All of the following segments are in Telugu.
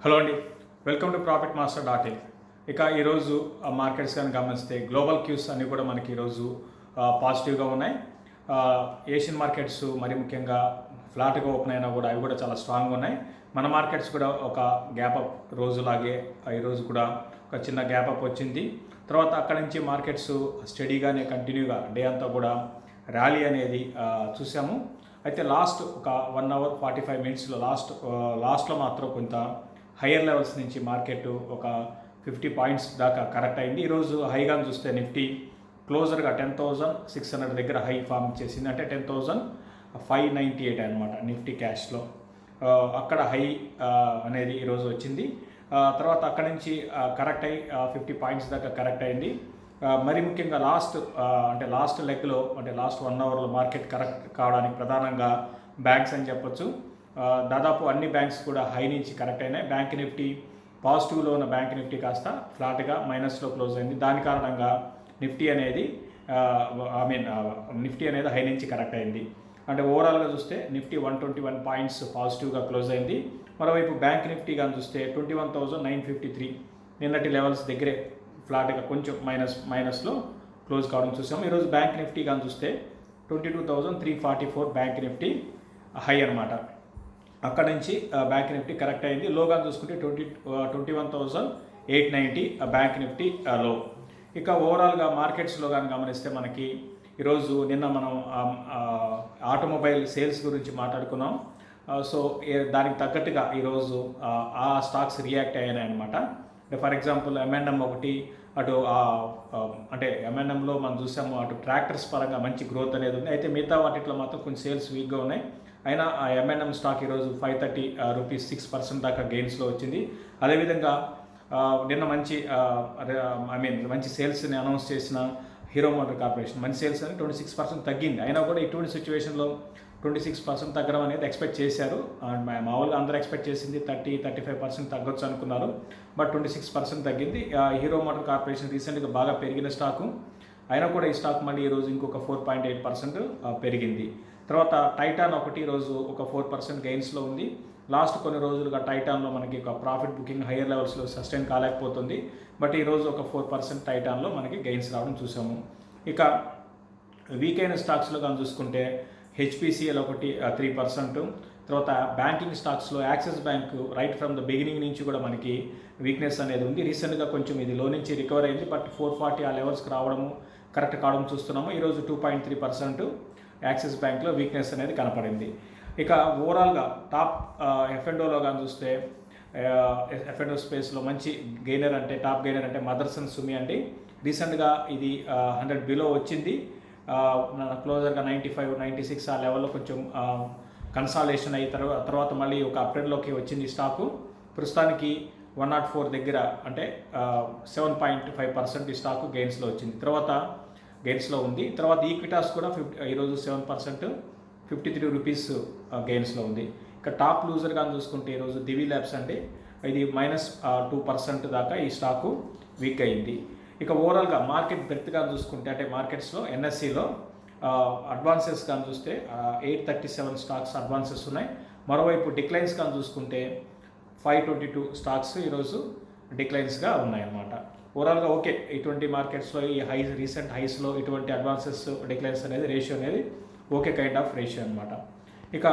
హలో అండి, welcome to profit master dot in. ఇక ఈరోజు మార్కెట్స్ కానీ గమనిస్తే గ్లోబల్ క్యూస్ అన్నీ కూడా మనకి ఈరోజు పాజిటివ్గా ఉన్నాయి. ఏషియన్ మార్కెట్స్ మరి ముఖ్యంగా ఫ్లాట్గా ఓపెన్ అయినా కూడా అవి కూడా చాలా స్ట్రాంగ్గా ఉన్నాయి. మన మార్కెట్స్ కూడా ఒక గ్యాప్ అప్ రోజులాగే ఈరోజు కూడా ఒక చిన్న గ్యాప్ అప్ వచ్చింది. తర్వాత అక్కడి నుంచి మార్కెట్స్ స్టడీగానే కంటిన్యూగా డే అంతా కూడా ర్యాలీ అనేది చూసాము. అయితే లాస్ట్ ఒక 1 అవర్ 45 మినిట్స్లో లాస్ట్లో మాత్రం కొంత హయ్యర్ లెవెల్స్ నుంచి మార్కెట్ ఒక 50 పాయింట్స్ దాకా కరెక్ట్ అయింది. ఈరోజు హైగా చూస్తే నిఫ్టీ క్లోజర్గా 10,600 దగ్గర హై ఫామ్ చేసింది. అంటే 10,598 అనమాట నిఫ్టీ క్యాష్లో. అక్కడ హై అనేది ఈరోజు వచ్చింది. తర్వాత అక్కడి నుంచి కరెక్ట్ అయ్యి 50 పాయింట్స్ దాకా కరెక్ట్ అయింది. మరి ముఖ్యంగా లాస్ట్ లెగ్లో అంటే లాస్ట్ 1 అవర్లో మార్కెట్ కరెక్ట్ కావడానికి ప్రధానంగా బ్యాంక్స్ అని చెప్పొచ్చు. దాదాపు అన్ని బ్యాంక్స్ కూడా హై నుంచి కరెక్ట్ అయినాయి. బ్యాంక్ నిఫ్టీ పాజిటివ్లో ఉన్న బ్యాంక్ నిఫ్టీ కాస్త ఫ్లాట్గా మైనస్లో క్లోజ్ అయింది. దాని కారణంగా నిఫ్టీ అనేది హై నుంచి కరెక్ట్ అయింది. అంటే ఓవరాల్గా చూస్తే నిఫ్టీ 121 పాయింట్స్ పాజిటివ్గా క్లోజ్ అయింది. మరోవైపు బ్యాంక్ నిఫ్టీ కానీ చూస్తే 21,953 నిన్నటి లెవెల్స్ దగ్గరే ఫ్లాట్గా కొంచెం మైనస్లో క్లోజ్ కావడం చూసాము. ఈరోజు బ్యాంక్ నిఫ్టీ కానీ చూస్తే 22,344 బ్యాంక్ నిఫ్టీ హై అనమాట. అక్కడ నుంచి బ్యాంక్ నిఫ్టీ కరెక్ట్ అయింది. లోగా చూసుకుంటే 21,890 బ్యాంక్ నిఫ్టీ లో. ఇక ఓవరాల్గా మార్కెట్స్లో కానీ గమనిస్తే మనకి ఈరోజు నిన్న మనం ఆటోమొబైల్ సేల్స్ గురించి మాట్లాడుకున్నాం. సో దానికి తగ్గట్టుగా ఈరోజు ఆ స్టాక్స్ రియాక్ట్ అయ్యాయి అనమాట. ఫర్ ఎగ్జాంపుల్ M&M ఒకటి అటు అంటే M&Mలో మనం చూసాము, అటు ట్రాక్టర్స్ పరంగా మంచి గ్రోత్ అనేది ఉంది. అయితే మిగతా వాటిలో మాత్రం కొంచెం సేల్స్ వీక్గా ఉన్నాయి. అయినా ఆ M&M స్టాక్ ఈరోజు 530 రూపీస్ 6% దాకా గెయిన్స్లో వచ్చింది. అదేవిధంగా నిన్న మంచి సేల్స్ని అనౌన్స్ చేసిన హీరో మోటార్ కార్పొరేషన్ మంచి సేల్స్ అని 26% తగ్గింది. అయినా కూడా ఇటువంటి సిచ్యువేషన్లో 26% తగ్గడం అనేది ఎక్స్పెక్ట్ చేశారు. మామూలుగా అందరూ ఎక్స్పెక్ట్ చేసింది 30-35% తగ్గొచ్చు అనుకున్నారు. బట్ 26% తగ్గింది. హీరో మోటార్ కార్పొరేషన్ రీసెంట్గా బాగా పెరిగిన స్టాకు. అయినా కూడా ఈ స్టాక్ మళ్ళీ ఈరోజు ఇంకొక 4.8% పెరిగింది. తర్వాత టైటాన్ ఒకటి ఈరోజు ఒక 4% గెయిన్స్లో ఉంది. లాస్ట్ కొన్ని రోజులుగా టైటాన్లో మనకి ఒక ప్రాఫిట్ బుకింగ్ హయ్యర్ లెవెల్స్లో సస్టైన్ కాలేకపోతుంది. బట్ ఈరోజు ఒక 4% టైటాన్లో మనకి గెయిన్స్ రావడం చూసాము. ఇక వీక్ అయిన స్టాక్స్లో కానీ చూసుకుంటే HPCL ఒకటి 3%. తర్వాత బ్యాంకింగ్ స్టాక్స్లో axis bank right from the beginning నుంచి కూడా మనకి వీక్నెస్ అనేది ఉంది. రీసెంట్గా కొంచెం ఇది లో నుంచి రికవర్ అయింది. బట్ 440 ఆ లెవెల్స్కి రావడము కరెక్ట్ కావడం చూస్తున్నాము. ఈరోజు 2.3% యాక్సిస్ బ్యాంక్లో వీక్నెస్ అనేది కనపడింది. ఇక ఓవరాల్గా టాప్ F&Oలో కానీ చూస్తే F&O స్పేస్లో మంచి టాప్ గెయినర్ అంటే మదర్సన్ సుమి అండి. రీసెంట్గా ఇది 100 బిలో వచ్చింది. క్లోజర్గా 95-96 ఆ లెవెల్లో కొంచెం కన్సాలేషన్ అయిన తర్వాత మళ్ళీ ఒక అప్ట్రెండ్లోకి వచ్చింది స్టాకు. ప్రస్తుతానికి 104 దగ్గర అంటే 7.5% ఈ స్టాకు గెయిన్స్లో వచ్చింది. గెయిన్స్లో ఉంది. తర్వాత ఈక్విటాస్ కూడా ఈరోజు 7% 53 రూపీస్ గెయిన్స్లో ఉంది. ఇక టాప్ లూజర్గా చూసుకుంటే ఈరోజు దివి ల్యాబ్స్ అంటే ఇది -2% దాకా ఈ స్టాకు వీక్ అయింది. ఇక ఓవరాల్గా మార్కెట్ బ్రెత్గా చూసుకుంటే అంటే మార్కెట్స్లో NSEలో అడ్వాన్సెస్ కానీ చూస్తే 837 స్టాక్స్ అడ్వాన్సెస్ ఉన్నాయి. మరోవైపు డిక్లైన్స్ కానీ చూసుకుంటే 522 స్టాక్స్ ఈరోజు డిక్లైన్స్గా ఉన్నాయన్నమాట. ఓవరాల్గా ఓకే, ఇటువంటి మార్కెట్స్లో ఈ రీసెంట్ హైస్లో ఇటువంటి అడ్వాన్సెస్ డిక్లైన్స్ అనేది రేషియో అనేది ఓకే కైండ్ ఆఫ్ రేషియో అనమాట. ఇక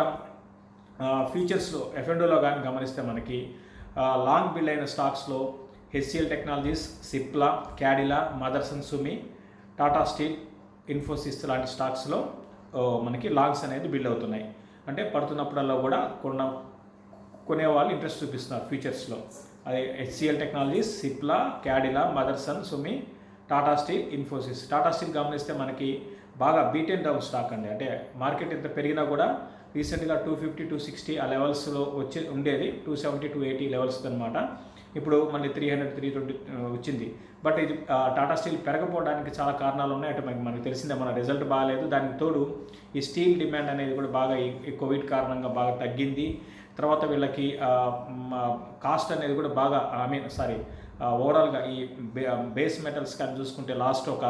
ఫ్యూచర్స్లో F&Oలో కానీ గమనిస్తే మనకి లాంగ్ బిల్డ్ అయిన స్టాక్స్లో HCL technologies, Cipla, Cadila, Motherson సుమి, టాటా స్టీల్, ఇన్ఫోసిస్ లాంటి స్టాక్స్లో మనకి లాంగ్స్ అనేది బిల్డ్ అవుతున్నాయి. అంటే పడుతున్నప్పుడల్లా కూడా కొనేవాళ్ళు ఇంట్రెస్ట్ చూపిస్తున్నారు ఫ్యూచర్స్లో. అదే HCL technologies, Cipla, Cadila, Motherson సుమి, టాటా స్టీల్, ఇన్ఫోసిస్. టాటా స్టీల్ గమనిస్తే మనకి బాగా బీట్ అండ్ డౌన్ స్టాక్ అండి. అంటే మార్కెట్ ఎంత పెరిగినా కూడా రీసెంట్గా 250-260 ఆ లెవెల్స్లో ఉండేది. 270-280 లెవెల్స్ అనమాట. ఇప్పుడు మళ్ళీ 300-320 వచ్చింది. బట్ ఇది టాటా స్టీల్ పెరగపోవడానికి చాలా కారణాలు ఉన్నాయి. అంటే మనకు తెలిసిందే, మన రిజల్ట్ బాగాలేదు. దానికి తోడు ఈ స్టీల్ డిమాండ్ అనేది కూడా బాగా ఈ కోవిడ్ కారణంగా బాగా తగ్గింది. తర్వాత వీళ్ళకి కాస్ట్ అనేది కూడా బాగా ఓవరాల్గా ఈ బేస్ మెటల్స్ కానీ చూసుకుంటే లాస్ట్ ఒక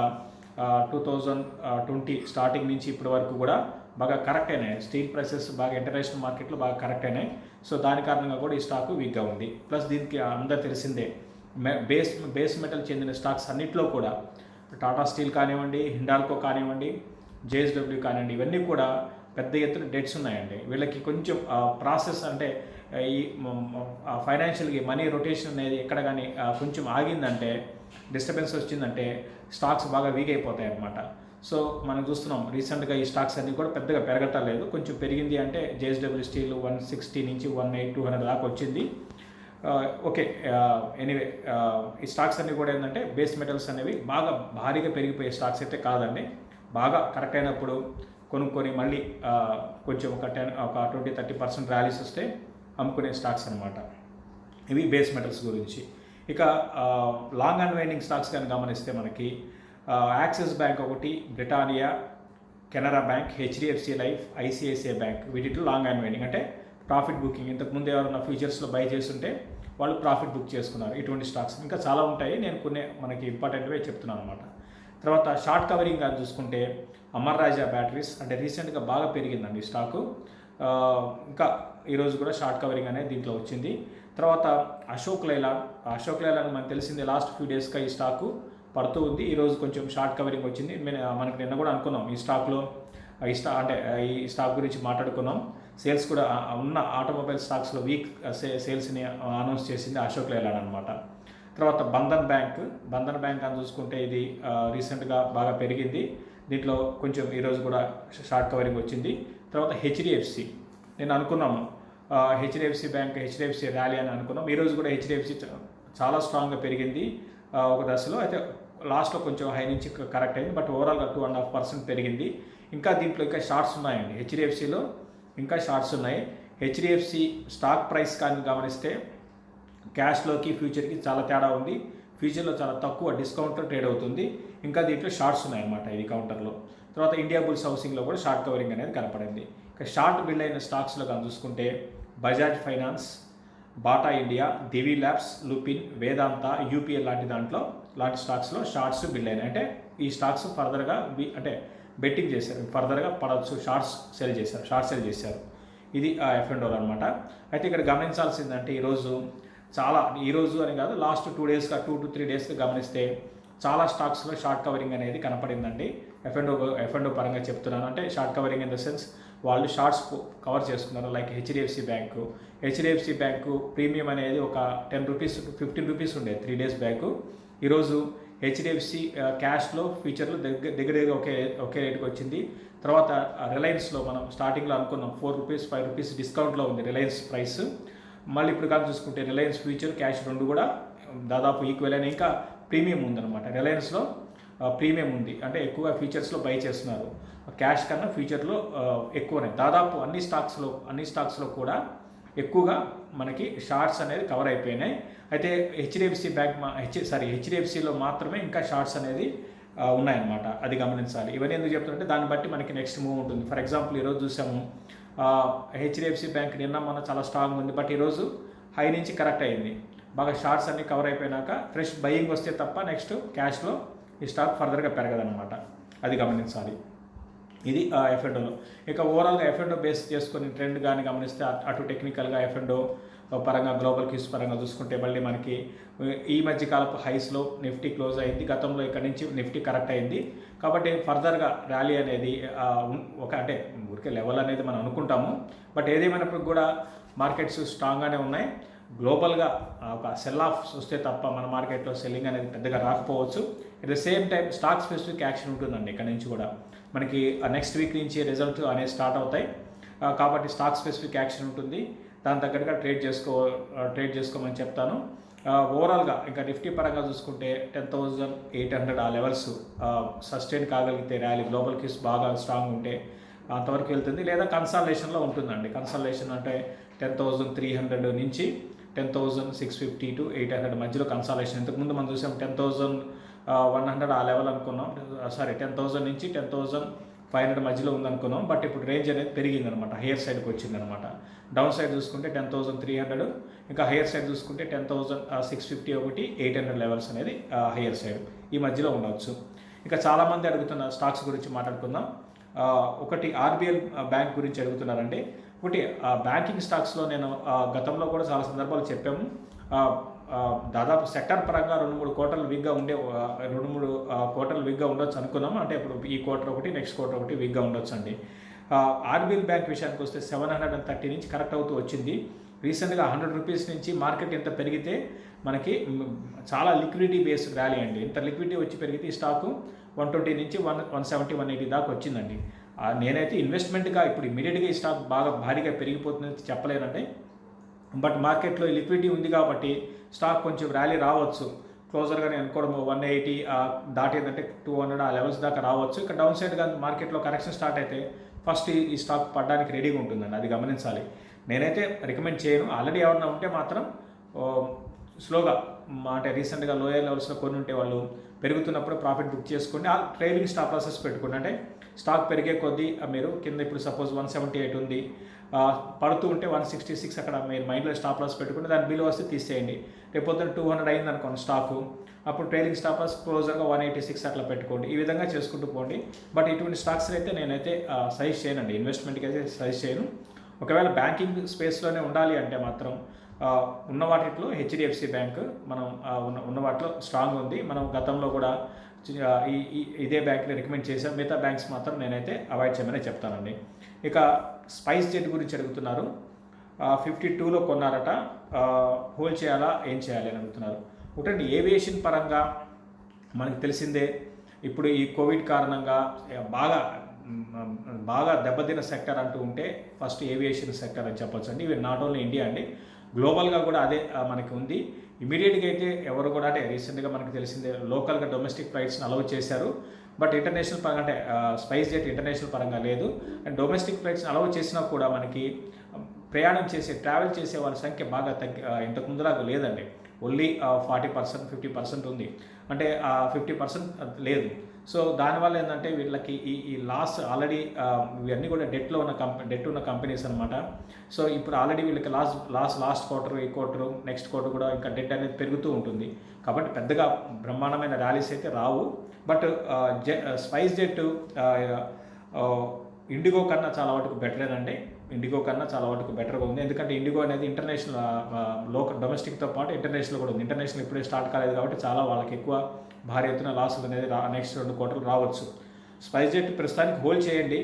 2020 స్టార్టింగ్ నుంచి ఇప్పటి వరకు కూడా బాగా కరెక్ట్ అయినాయి. స్టీల్ ప్రైసెస్ బాగా ఇంటర్నేషనల్ మార్కెట్లో బాగా కరెక్ట్ అయినాయి. సో దాని కారణంగా కూడా ఈ స్టాకు వీక్గా ఉంది. ప్లస్ దీనికి అందరు తెలిసిందే బేస్ మెటల్ చెందిన స్టాక్స్ అన్నింటిలో కూడా టాటా స్టీల్ కానివ్వండి, హిండాల్కో కానివ్వండి, జేఎస్డబ్ల్యూ కానివ్వండి, ఇవన్నీ కూడా పెద్ద ఎత్తున డెట్స్ ఉన్నాయండి. వీళ్ళకి కొంచెం ప్రాసెస్ అంటే ఈ ఫైనాన్షియల్గా మనీ రొటేషన్ అనేది ఎక్కడ కానీ కొంచెం ఆగిందంటే, డిస్టర్బెన్స్ వచ్చిందంటే స్టాక్స్ బాగా వీక్ అయిపోతాయి అన్నమాట. సో మనం చూస్తున్నాం రీసెంట్గా ఈ స్టాక్స్ అన్నీ కూడా పెద్దగా పెరగటలేదు. కొంచెం పెరిగింది అంటే జేఎస్డబ్ల్యూ స్టీల్ 160 నుంచి 180, 200 దాకా వచ్చింది. ఓకే, ఎనీవే ఈ స్టాక్స్ అన్నీ కూడా ఏంటంటే బేస్ మెటల్స్ అనేవి బాగా భారీగా పెరిగిపోయే స్టాక్స్ అయితే కాదండి. బాగా కరెక్ట్ అయినప్పుడు కొనుక్కొని మళ్ళీ కొంచెం ఒక 20-30% ర్యాలీస్ వస్తే అమ్ముకునే స్టాక్స్ అనమాట. ఇవి బేస్ మెటల్స్ గురించి. ఇక లాంగ్ అండ్ వైండింగ్ స్టాక్స్ కానీ గమనిస్తే మనకి యాక్సిస్ బ్యాంక్ ఒకటి, Britannia, Canara bank, HDFC life, ICICI bank, వీటిలో లాంగ్ అండ్ వైండింగ్ అంటే ప్రాఫిట్ బుకింగ్. ఇంతకుముందు ఎవరైనా ఫ్యూచర్స్లో బై చేస్తుంటే వాళ్ళు ప్రాఫిట్ బుక్ చేసుకున్నారు. ఇటువంటి స్టాక్స్ ఇంకా చాలా ఉంటాయి, నేను కొన్ని మనకి ఇంపార్టెంట్వే చెప్తున్నాను అనమాట. తర్వాత షార్ట్ కవరింగ్ అని చూసుకుంటే అమర్ రాజా బ్యాటరీస్ అంటే రీసెంట్గా బాగా పెరిగిందండి స్టాకు. ఇంకా ఈరోజు కూడా షార్ట్ కవరింగ్ అనేది దీంట్లో వచ్చింది. తర్వాత అశోక్ లైలాండ్ మనకు తెలిసింది లాస్ట్ ఫ్యూ డేస్గా ఈ స్టాకు పడుతూ ఉంది. ఈరోజు కొంచెం షార్ట్ కవరింగ్ వచ్చింది. మనకు నిన్న కూడా అనుకున్నాం ఈ స్టాక్లో ఈ స్టాక్ గురించి మాట్లాడుకున్నాం. సేల్స్ కూడా ఉన్న ఆటోమొబైల్ స్టాక్స్లో వీక్ సేల్స్ని అనౌన్స్ చేసింది అశోక్ లైలాండ్ అనమాట. తర్వాత బంధన్ బ్యాంక్ అని చూసుకుంటే ఇది రీసెంట్గా బాగా పెరిగింది. దీంట్లో కొంచెం ఈరోజు కూడా షార్ట్ కవరింగ్ వచ్చింది. తర్వాత హెచ్డిఎఫ్సి నేను అనుకున్నాము హెచ్డిఎఫ్సి ర్యాలీ అని అనుకున్నాం. ఈరోజు కూడా హెచ్డిఎఫ్సి చాలా స్ట్రాంగ్గా పెరిగింది ఒక దశలో. అయితే లాస్ట్లో కొంచెం హై నుంచి కరెక్ట్ అయింది, బట్ ఓవరాల్గా 2.5% పెరిగింది. ఇంకా దీంట్లో ఇంకా షార్ట్స్ ఉన్నాయండి. హెచ్డిఎఫ్సిలో ఇంకా షార్ట్స్ ఉన్నాయి. హెచ్డిఎఫ్సి స్టాక్ ప్రైస్ కానీ గమనిస్తే క్యాష్లోకి ఫ్యూచర్కి చాలా తేడా ఉంది. ఫ్యూచర్లో చాలా తక్కువ డిస్కౌంట్లో ట్రేడ్ అవుతుంది. ఇంకా దీంట్లో షార్ట్స్ ఉన్నాయన్నమాట ఇది కౌంటర్లో. తర్వాత ఇండియా బుల్స్ హౌసింగ్లో కూడా షార్ట్ కవరింగ్ అనేది కనపడింది. ఇక షార్ట్ బిల్డ్ అయిన స్టాక్స్లో కానీ చూసుకుంటే బజాజ్ ఫైనాన్స్, బాటా ఇండియా, దివి ల్యాబ్స్, లుపిన్, వేదాంత, యూపీఎల్ లాంటి స్టాక్స్లో షార్ట్స్ బిల్డ్ అయినాయి. అంటే ఈ స్టాక్స్ ఫర్దర్గా అంటే బెట్టింగ్ చేశారు, ఫర్దర్గా పడవచ్చు, షార్ట్ సెల్ చేశారు. ఇది F&O అనమాట. అయితే ఇక్కడ గమనించాల్సిందంటే ఈరోజు అని కాదు, లాస్ట్ 2 to 3 డేస్గా గమనిస్తే చాలా స్టాక్స్లో షార్ట్ కవరింగ్ అనేది కనపడిందండి. F&O పరంగా చెప్తున్నాను. అంటే short covering in the sense వాళ్ళు షార్ట్స్ కవర్ చేసుకున్నారు. లైక్ హెచ్డిఎఫ్సి బ్యాంకు ప్రీమియం అనేది ఒక 10 రూపీస్ 15 రూపీస్ ఉండేది 3 డేస్ బ్యాక్. ఈరోజు హెచ్డిఎఫ్సి క్యాష్లో ఫ్యూచర్లో దగ్గర ఒకే రేటుకి వచ్చింది. తర్వాత రిలయన్స్లో మనం స్టార్టింగ్లో అనుకున్నాం 4 రూపీస్ 5 రూపీస్ డిస్కౌంట్లో ఉంది రిలయన్స్ ప్రైస్. మళ్ళీ ఇప్పుడు కానీ చూసుకుంటే రిలయన్స్ ఫ్యూచర్, క్యాష్ రెండు కూడా దాదాపు ఈక్వల్ అయినా ఇంకా ప్రీమియం ఉందన్నమాట. రిలయన్స్లో ప్రీమియం ఉంది, అంటే ఎక్కువగా ఫ్యూచర్స్లో బై చేస్తున్నారు. క్యాష్ కన్నా ఫ్యూచర్లో ఎక్కువనే. దాదాపు అన్ని స్టాక్స్లో కూడా ఎక్కువగా మనకి షార్ట్స్ అనేది కవర్ అయిపోయినాయి. అయితే హెచ్డిఎఫ్సిలో మాత్రమే ఇంకా షార్ట్స్ అనేది ఉన్నాయన్నమాట. అది గమనించాలి. ఇవన్నీ ఎందుకు చెప్తుంటే దాన్ని బట్టి మనకి నెక్స్ట్ మూవ్ ఉంటుంది. ఫర్ ఎగ్జాంపుల్ ఈరోజు చూసాము హెచ్డిఎఫ్సి బ్యాంక్ నిన్న మన చాలా స్ట్రాంగ్ ఉంది, బట్ ఈరోజు హై నుంచి కరెక్ట్ అయింది. బాగా షార్ట్స్ అన్ని కవర్ అయిపోయినాక ఫ్రెష్ బయింగ్ వస్తే తప్ప నెక్స్ట్ క్యాష్లో ఈ స్టాక్ ఫర్దర్గా పెరగదనమాట. అది గమనించాలి. ఇది F&Oలో. ఇక ఓవరాల్గా F&O బేస్ చేసుకొని ట్రెండ్ కానీ గమనిస్తే అటు టెక్నికల్గా F&O పరంగా గ్లోబల్ క్యూస్ పరంగా చూసుకుంటే మళ్ళీ మనకి ఈ మధ్యకాలపు హైస్లో నిఫ్టీ క్లోజ్ అయింది. గతంలో ఇక్కడ నుంచి నిఫ్టీ కరెక్ట్ అయింది. కాబట్టి ఫర్దర్గా ర్యాలీ అనేది అంటే ఊరికే లెవెల్ అనేది మనం అనుకుంటాము, బట్ ఏదేమైనప్పుడు కూడా మార్కెట్స్ స్ట్రాంగ్గానే ఉన్నాయి. గ్లోబల్గా ఒక సెల్ ఆఫ్ వస్తే తప్ప మన మార్కెట్లో సెల్లింగ్ అనేది పెద్దగా రాకపోవచ్చు. At the same time stock specific action ఉంటుందండి. ఇక్కడ నుంచి కూడా మనకి నెక్స్ట్ వీక్ నుంచి రిజల్ట్ అనేది స్టార్ట్ అవుతాయి. కాబట్టి స్టాక్ స్పెసిఫిక్ యాక్షన్ ఉంటుంది. దాని తగ్గట్టుగా ట్రేడ్ చేసుకోమని చెప్తాను. ఓవరాల్గా ఇంకా నిఫ్టీ పరంగా చూసుకుంటే 10,800 ఆ లెవెల్స్ సస్టైన్ కాగలిగితే ర్యాలీ గ్లోబల్ క్యూస్ బాగా స్ట్రాంగ్ ఉంటే అంతవరకు వెళ్తుంది. లేదా కన్సాలిడేషన్లో ఉంటుందండి. కన్సాలిడేషన్ అంటే 10,300 నుంచి 10,650 to 800 మధ్యలో కన్సాలిడేషన్. ఇంతకుముందు మనం చూసాం 10,100 ఆ లెవెల్ అనుకున్నాం. 10,000 నుంచి 10,500 మధ్యలో ఉందనుకున్నాం. బట్ ఇప్పుడు రేంజ్ అనేది పెరిగిందనమాట, హైయర్ సైడ్కి వచ్చిందనమాట. డౌన్ సైడ్ చూసుకుంటే 10,300, ఇంకా హైయర్ సైడ్ చూసుకుంటే 10,650 ఒకటి, 800 లెవెల్స్ అనేది హైయర్ సైడ్ ఈ మధ్యలో ఉండవచ్చు. ఇంకా చాలామంది అడుగుతున్న స్టాక్స్ గురించి మాట్లాడుకుందాం. ఒకటి ఆర్బిఎల్ బ్యాంక్ గురించి అడుగుతున్నారండి. ఒకటి బ్యాంకింగ్ స్టాక్స్లో నేను గతంలో కూడా చాలా సందర్భాలు చెప్పాము. ఆ, దాదాపు సెక్టర్ పరంగా 2-3 క్వార్టర్లు వీక్గా ఉండే 2-3 క్వార్టర్లు వీక్గా ఉండొచ్చు అనుకున్నాము. అంటే ఇప్పుడు ఈ క్వార్టర్ ఒకటి, నెక్స్ట్ క్వార్టర్ ఒకటి వీక్గా ఉండొచ్చు అండి. ఆర్బీఎల్ బ్యాంక్ విషయానికి వస్తే 730 నుంచి కరెక్ట్ అవుతూ వచ్చింది. రీసెంట్గా 100 రూపీస్ నుంచి మార్కెట్ ఎంత పెరిగితే మనకి చాలా లిక్విడిటీ బేస్డ్ ర్యాలీ అండి. ఇంత లిక్విడిటీ వచ్చి పెరిగితే ఈ స్టాకు 120 నుంచి 170, 180 దాకా వచ్చిందండి. నేనైతే ఇన్వెస్ట్మెంట్గా ఇప్పుడు ఇమీడియట్గా ఈ స్టాక్ బాగా భారీగా పెరిగిపోతుందని చెప్పలేనండి. బట్ మార్కెట్లో లిక్విడిటీ ఉంది కాబట్టి స్టాక్ కొంచెం ర్యాలీ రావచ్చు. క్లోజర్గా నేను అనుకోవడం 180 దాటేదంటే 200 ఆ లెవెల్స్ దాకా రావచ్చు. ఇక డౌన్ సైడ్గా మార్కెట్లో కరెక్షన్ స్టార్ట్ అయితే ఫస్ట్ ఈ స్టాక్ పడడానికి రెడీగా ఉంటుందండి, అది గమనించాలి. నేనైతే రికమెండ్ చేయను. ఆల్రెడీ ఎవరన్నా ఉంటే మాత్రం స్లోగా అంటే రీసెంట్గా లోయర్ లెవెల్స్లో కొన్ని ఉంటే వాళ్ళు పెరుగుతున్నప్పుడు ప్రాఫిట్ బుక్ చేసుకోండి. ఆ ట్రైలింగ్ స్టాప్ లాసెస్ పెట్టుకోండి. అంటే స్టాక్ పెరిగే కొద్దీ మీరు కింద ఇప్పుడు సపోజ్ 178 ఉంది, పడుతూ ఉంటే 166 అక్కడ మీరు మైండ్లో స్టాప్ లాస్ పెట్టుకుంటే దాని బిలో వస్తే తీసేయండి. రేపు పొద్దున్న 200 అయింది అనుకోండి స్టాకు, అప్పుడు ట్రైలింగ్ స్టాప్ లాస్ క్లోజర్గా 186 అట్లా పెట్టుకోండి. ఈ విధంగా చేసుకుంటూ పోండి. బట్ ఇటువంటి స్టాక్స్ అయితే నేనైతే సజెస్ట్ చేయనండి, ఇన్వెస్ట్మెంట్కి అయితే సజెస్ట్ చేయను. ఒకవేళ బ్యాంకింగ్ స్పేస్లోనే ఉండాలి అంటే మాత్రం ఉన్న వాటిలో హెచ్డిఎఫ్సి బ్యాంక్ మనం ఉన్న వాటిలో స్ట్రాంగ్ ఉంది. మనం గతంలో కూడా ఇదే బ్యాంక్ని రికమెండ్ చేశాం. మిగతా బ్యాంక్స్ మాత్రం నేనైతే అవాయిడ్ చేయమని చెప్తానండి. ఇక స్పైస్ జెట్ గురించి అడుగుతున్నారు. 52లో కొన్నారట, హోల్డ్ చేయాలా ఏం చేయాలి అని అడుగుతున్నారు. ఒకటండి, ఏవియేషన్ పరంగా మనకు తెలిసిందే ఇప్పుడు ఈ కోవిడ్ కారణంగా బాగా దెబ్బతిన్న సెక్టర్ అంటూ ఉంటే ఫస్ట్ ఏవియేషన్ సెక్టర్ అని చెప్పొచ్చు అండి. ఇవి నాట్ ఓన్లీ ఇండియా అండి, గ్లోబల్గా కూడా అదే మనకి ఉంది. ఇమీడియట్గా అయితే ఎవరు కూడా అంటే రీసెంట్గా మనకు తెలిసిందే లోకల్గా డొమెస్టిక్ ఫ్లైట్స్ని అలౌ చేశారు. బట్ ఇంటర్నేషనల్ పరంగా అంటే స్పైస్ జెట్ ఇంటర్నేషనల్ పరంగా లేదు. అండ్ డొమెస్టిక్ ఫ్లైట్స్ని అలౌ చేసినా కూడా మనకి ట్రావెల్ చేసే వాళ్ళ సంఖ్య బాగా ఇంతకు ముందులాగా లేదండి. ఓన్లీ 40%, 50% ఉంది. అంటే 50% లేదు. సో దానివల్ల ఏంటంటే వీళ్ళకి ఈ లాస్ ఆల్రెడీ ఇవన్నీ కూడా డెట్ ఉన్న కంపెనీస్ అనమాట. సో ఇప్పుడు ఆల్రెడీ వీళ్ళకి లాస్ట్ క్వార్టర్, ఈ క్వార్టర్, నెక్స్ట్ క్వార్టర్ కూడా ఇంకా డెట్ అనేది పెరుగుతూ ఉంటుంది. కాబట్టి పెద్దగా బ్రహ్మాండమైన ర్యాలీస్ అయితే రావు. బట్ స్పైస్ జెట్ ఇండిగో కన్నా చాలా వరకు బెటరేనండి. ఇండిగో కన్నా చాలా వరకు బెటర్గా ఉంది. ఎందుకంటే ఇండిగో అనేది ఇంటర్నేషనల్ డొమెస్టిక్తో పాటు ఇంటర్నేషనల్ కూడా ఉంది. ఇంటర్నేషనల్ ఇప్పుడే స్టార్ట్ కాలేదు కాబట్టి చాలా వాళ్ళకి ఎక్కువ భారీ ఎత్తున లాసులు అనేది నెక్స్ట్ 2 క్వార్టర్లు రావచ్చు. స్పైస్ జెట్ ప్రస్తుతానికి హోల్డ్ చేయండి.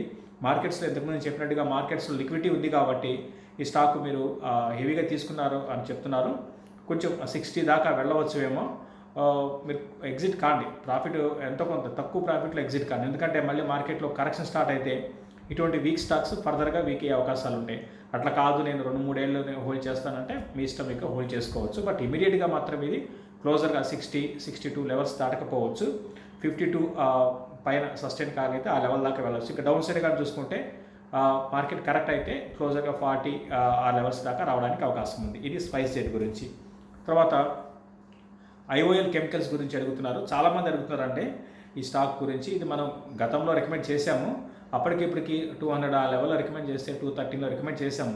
మార్కెట్స్లో ఇంతకుముందు చెప్పినట్టుగా మార్కెట్స్లో లిక్విడిటీ ఉంది కాబట్టి ఈ స్టాక్ మీరు హెవీగా తీసుకున్నారు అని చెప్తున్నారు. కొంచెం 60 దాకా వెళ్ళవచ్చు ఏమో. మీరు ఎగ్జిట్ కాండి, ప్రాఫిట్ ఎంతో కొంత తక్కువ ప్రాఫిట్లో ఎగ్జిట్ కాండి. ఎందుకంటే మళ్ళీ మార్కెట్లో కరెక్షన్ స్టార్ట్ అయితే ఇటువంటి వీక్ స్టాక్స్ ఫర్దర్గా వీక్ అయ్యే అవకాశాలు ఉంటాయి. అట్లా కాదు నేను 2-3 ఏళ్ళు హోల్డ్ చేస్తానంటే మీ ఇష్టం, మీకు హోల్డ్ చేసుకోవచ్చు. బట్ ఇమీడియట్గా మాత్రం ఇది క్లోజర్గా 60-62 లెవెల్స్ దాటకపోవచ్చు. 52 పైన సస్టైన్ కాగలిగితే ఆ లెవెల్ దాకా వెళ్ళవచ్చు. ఇంకా డౌన్ సైడ్ కానీ చూసుకుంటే మార్కెట్ కరెక్ట్ అయితే క్లోజర్గా 40 ఆ లెవెల్స్ దాకా రావడానికి అవకాశం ఉంది. ఇది స్పైస్ జెట్ గురించి. తర్వాత ఐఓఎల్ కెమికల్స్ గురించి అడుగుతున్నారు. చాలామంది అడుగుతున్నారంటే ఈ స్టాక్ గురించి. ఇది మనం గతంలో రికమెండ్ చేశాము. అప్పటికిప్పటికి 200 ఆ లెవెల్లో రికమెండ్ చేస్తే 213లో రికమెండ్ చేశాము.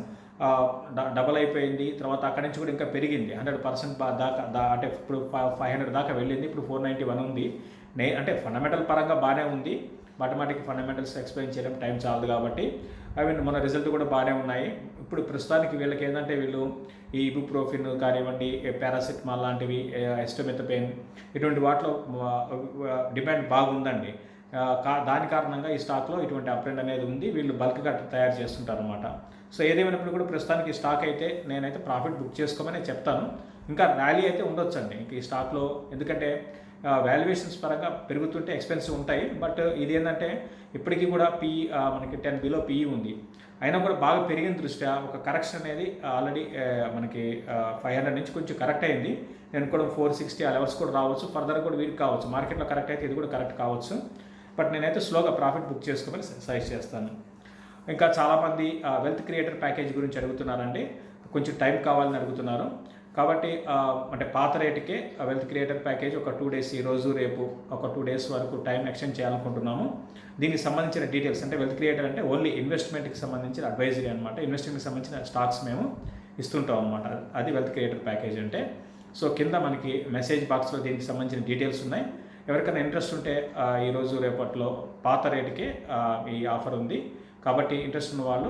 డబల్ అయిపోయింది. తర్వాత అక్కడి నుంచి కూడా ఇంకా పెరిగింది 100% దాకా. అంటే ఇప్పుడు 500 దాకా వెళ్ళింది. ఇప్పుడు 491 ఉంది. అంటే ఫండమెంటల్ పరంగా బాగానే ఉంది. మాథమెటిక్ ఫండమెంటల్స్ ఎక్స్ప్లెయిన్ చేయడం టైం చాలదు కాబట్టి అవి మన రిజల్ట్ కూడా బాగానే ఉన్నాయి. ఇప్పుడు ప్రస్తుతానికి వీళ్ళకి ఏంటంటే వీళ్ళు ఈ ఇబుప్రోఫిన్ కానివ్వండి, పారాసిటమాల్ లాంటివి, ఎస్టోమెథపెయిన్ ఇటువంటి వాటిలో డిమాండ్ బాగుందండి. దాని కారణంగా ఈ స్టాక్లో ఇటువంటి అప్ ట్రెండ్ అనేది ఉంది. వీళ్ళు బల్క్గా తయారు చేస్తుంటారు అనమాట. సో ఏదేమైనప్పుడు కూడా ప్రస్తుతానికి ఈ స్టాక్ అయితే నేనైతే ప్రాఫిట్ బుక్ చేసుకోమని చెప్తాను. ఇంకా ర్యాలీ అయితే ఉండొచ్చండి ఇంక ఈ స్టాక్లో. ఎందుకంటే వాల్యుయేషన్స్ పరంగా పెరుగుతుంటే ఎక్స్పెన్సివ్ ఉంటాయి. బట్ ఇది ఏంటంటే ఇప్పటికీ కూడా పిఈ మనకి 10 బిలో పిఈ ఉంది. అయినా కూడా బాగా పెరిగిన దృష్ట్యా ఒక కరెక్షన్ అనేది ఆల్రెడీ మనకి 500 నుంచి కొంచెం కరెక్ట్ అయింది. నేను కూడా 460 ఆ లెవెల్స్ కూడా రావచ్చు. ఫర్దర్ కూడా వీక్ కావచ్చు. మార్కెట్లో కరెక్ట్ అయితే ఇది కూడా కరెక్ట్ కావచ్చు. బట్ నేనైతే స్లోగా ప్రాఫిట్ బుక్ చేసుకోమని సజెస్ట్ చేస్తాను. ఇంకా చాలామంది వెల్త్ క్రియేటర్ ప్యాకేజ్ గురించి అడుగుతున్నారండి. కొంచెం టైం కావాలని అడుగుతున్నారు. కాబట్టి అంటే పాత రేటుకే వెల్త్ క్రియేటర్ ప్యాకేజ్ ఒక 2 డేస్, ఈరోజు రేపు ఒక 2 డేస్ వరకు టైం ఎక్స్టెండ్ చేయాలనుకుంటున్నాము. దీనికి సంబంధించిన డీటెయిల్స్ అంటే వెల్త్ క్రియేటర్ అంటే ఓన్లీ ఇన్వెస్ట్మెంట్కి సంబంధించిన అడ్వైజరీ అనమాట. ఇన్వెస్ట్మెంట్కి సంబంధించిన స్టాక్స్ మేము ఇస్తుంటాం అనమాట. అది వెల్త్ క్రియేటర్ ప్యాకేజ్ అంటే. సో కింద మనకి మెసేజ్ బాక్స్లో దీనికి సంబంధించిన డీటెయిల్స్ ఉన్నాయి. ఎవరికైనా ఇంట్రెస్ట్ ఉంటే ఈరోజు రేపట్లో పాత రేటుకే ఈ ఆఫర్ ఉంది. కాబట్టి ఇంట్రెస్ట్ ఉన్న వాళ్ళు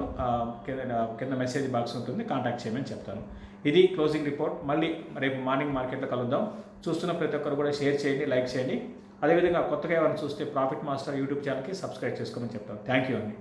కింద మెసేజ్ బాక్స్ ఉంటుంది, కాంటాక్ట్ చేయమని చెప్తాను. ఇది క్లోజింగ్ రిపోర్ట్. మళ్ళీ రేపు మార్నింగ్ మార్కెట్లో కలుద్దాం. చూస్తున్న ప్రతి ఒక్కరు కూడా షేర్ చేయండి, లైక్ చేయండి. అదేవిధంగా కొత్తగా ఎవరైనా చూస్తే ప్రాఫిట్ మాస్టర్ యూట్యూబ్ ఛానల్కి సబ్స్క్రైబ్ చేసుకోమని చెప్తాను. థ్యాంక్ యూ అండి.